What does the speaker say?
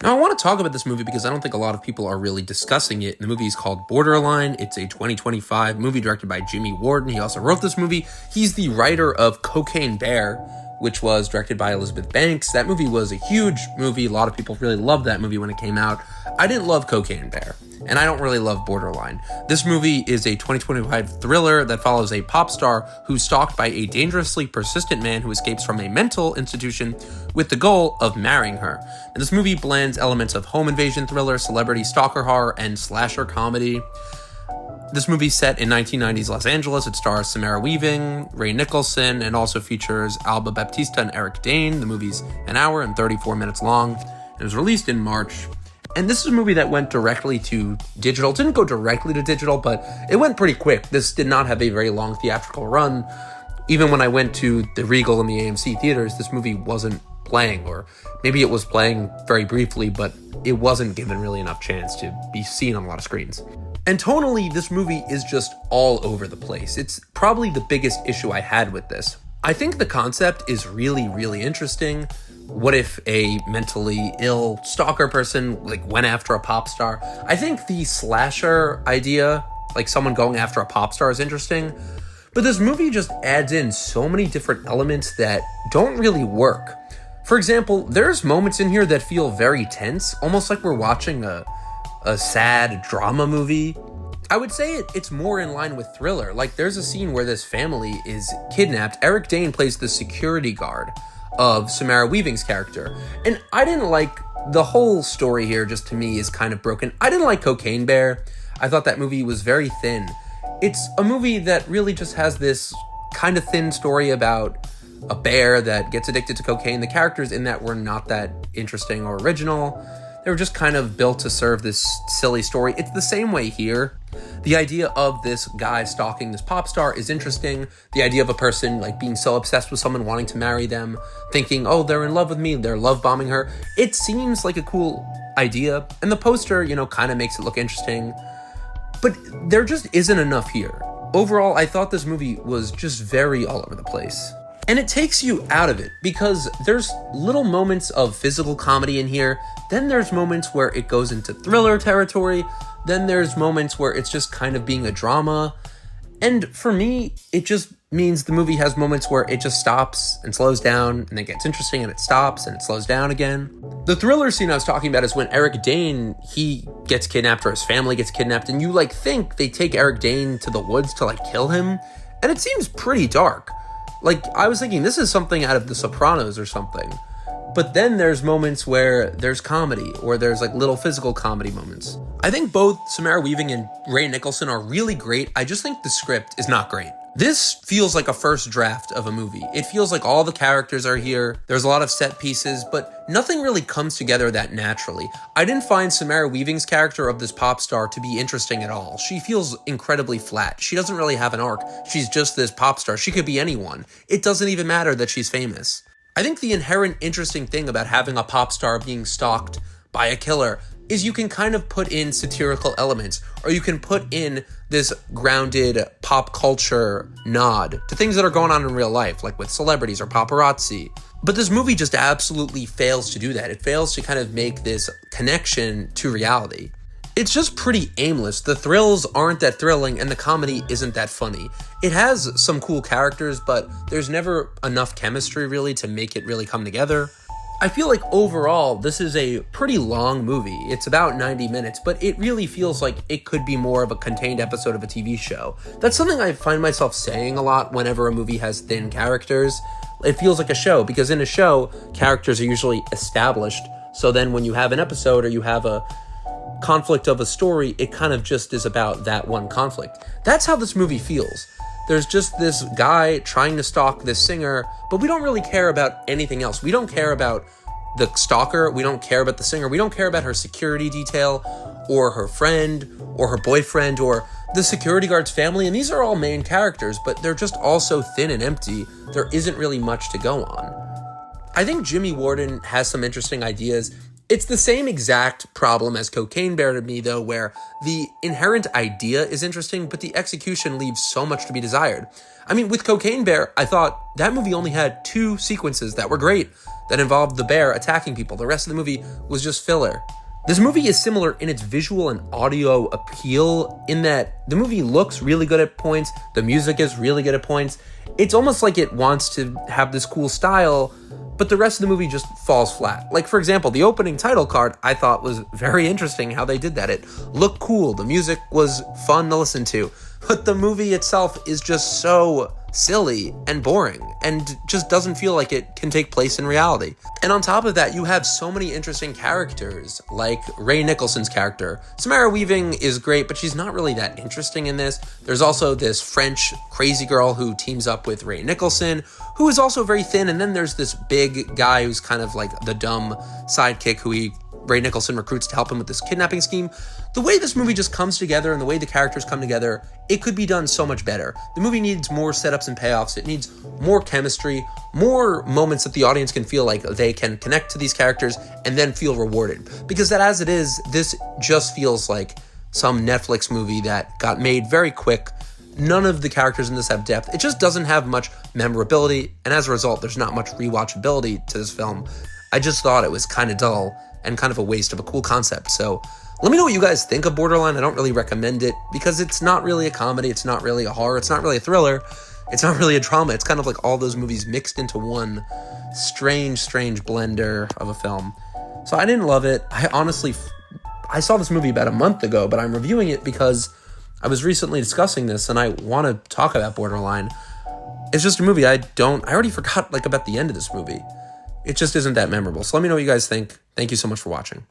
Now, I want to talk about this movie because I don't think a lot of people are really discussing it. The movie is called Borderline. It's a 2025 movie directed by Jimmy Warden. He also wrote this movie. He's the writer of Cocaine Bear, which was directed by Elizabeth Banks. That movie was a huge movie. A lot of people really loved that movie when it came out. I didn't love Cocaine Bear, and I don't really love Borderline. This movie is a 2025 thriller that follows a pop star who's stalked by a dangerously persistent man who escapes from a mental institution with the goal of marrying her. And this movie blends elements of home invasion thriller, celebrity stalker horror, and slasher comedy. This movie's set in 1990s Los Angeles. It stars Samara Weaving, Ray Nicholson, and also features Alba Baptista and Eric Dane. The movie's an hour and 34 minutes long. It was released in March. And this is a movie that went directly to digital. It didn't go directly to digital, but it went pretty quick. This did not have a very long theatrical run. Even when I went to the Regal and the AMC theaters, this movie wasn't playing, or maybe it was playing very briefly, but it wasn't given really enough chance to be seen on a lot of screens. And tonally, this movie is just all over the place. It's probably the biggest issue I had with this. I think the concept is really, really interesting. What if a mentally ill stalker person went after a pop star? I think the slasher idea, someone going after a pop star, is interesting. But this movie just adds in so many different elements that don't really work. For example, there's moments in here that feel very tense, almost like we're watching a sad drama movie. I would say it's more in line with thriller. There's a scene where this family is kidnapped. Eric Dane plays the security guard of Samara Weaving's character. And I didn't like the whole story here. Just to me is kind of broken. I didn't like Cocaine Bear. I thought that movie was very thin. It's a movie that really just has this kind of thin story about a bear that gets addicted to cocaine. The characters in that were not that interesting or original. They were just kind of built to serve this silly story. It's the same way here. The idea of this guy stalking this pop star is interesting. The idea of a person being so obsessed with someone, wanting to marry them, thinking, oh, they're in love with me, they're love bombing her. It seems like a cool idea. And the poster, kind of makes it look interesting. But there just isn't enough here. Overall, I thought this movie was just very all over the place. And it takes you out of it because there's little moments of physical comedy in here. Then there's moments where it goes into thriller territory. Then there's moments where it's just kind of being a drama. And for me, it just means the movie has moments where it just stops and slows down and then gets interesting and it stops and it slows down again. The thriller scene I was talking about is when Eric Dane, he gets kidnapped or his family gets kidnapped, and you think they take Eric Dane to the woods to kill him. And it seems pretty dark. I was thinking this is something out of The Sopranos or something. But then there's moments where there's comedy, or there's little physical comedy moments. I think both Samara Weaving and Ray Nicholson are really great. I just think the script is not great. This feels like a first draft of a movie. It feels like all the characters are here. There's a lot of set pieces, but nothing really comes together that naturally. I didn't find Samara Weaving's character of this pop star to be interesting at all. She feels incredibly flat. She doesn't really have an arc. She's just this pop star. She could be anyone. It doesn't even matter that she's famous. I think the inherent interesting thing about having a pop star being stalked by a killer is you can kind of put in satirical elements, or you can put in this grounded pop culture nod to things that are going on in real life, like with celebrities or paparazzi. But this movie just absolutely fails to do that. It fails to kind of make this connection to reality. It's just pretty aimless. The thrills aren't that thrilling, and the comedy isn't that funny. It has some cool characters, but there's never enough chemistry really to make it really come together. I feel like overall, this is a pretty long movie. It's about 90 minutes, but it really feels like it could be more of a contained episode of a TV show. That's something I find myself saying a lot whenever a movie has thin characters. It feels like a show, because in a show, characters are usually established. So then when you have an episode or you have a conflict of a story, it kind of just is about that one conflict. That's how this movie feels. There's just this guy trying to stalk this singer, but we don't really care about anything else. We don't care about the stalker. We don't care about the singer. We don't care about her security detail or her friend or her boyfriend or the security guard's family. And these are all main characters, but they're just all so thin and empty. There isn't really much to go on. I think Jimmy Warden has some interesting ideas. It's the same exact problem as Cocaine Bear to me, though, where the inherent idea is interesting, but the execution leaves so much to be desired. I mean, with Cocaine Bear, I thought that movie only had 2 sequences that were great, that involved the bear attacking people. The rest of the movie was just filler. This movie is similar in its visual and audio appeal in that the movie looks really good at points, the music is really good at points. It's almost like it wants to have this cool style, but the rest of the movie just falls flat. Like, for example, the opening title card I thought was very interesting how they did that. It looked cool, the music was fun to listen to, but the movie itself is just so silly and boring and just doesn't feel like it can take place in reality. And on top of that, you have so many interesting characters, like Ray Nicholson's character. Samara Weaving is great, but she's not really that interesting in this. There's also this French crazy girl who teams up with Ray Nicholson, who is also very thin, and then there's this big guy who's kind of like the dumb sidekick who Ray Nicholson recruits to help him with this kidnapping scheme. The way this movie just comes together and the way the characters come together, it could be done so much better. The movie needs more setups and payoffs. It needs more chemistry, more moments that the audience can feel like they can connect to these characters and then feel rewarded. Because that as it is, this just feels like some Netflix movie that got made very quick. None of the characters in this have depth. It just doesn't have much memorability, and as a result, there's not much rewatchability to this film. I just thought it was kind of dull and kind of a waste of a cool concept. So let me know what you guys think of Borderline. I don't really recommend it because it's not really a comedy, it's not really a horror, it's not really a thriller, it's not really a drama. It's kind of like all those movies mixed into one strange blender of a film. So I didn't love it. I saw this movie about a month ago, but I'm reviewing it because I was recently discussing this and I want to talk about Borderline. It's just a movie I already forgot about the end of this movie. It just isn't that memorable. So let me know what you guys think. Thank you so much for watching.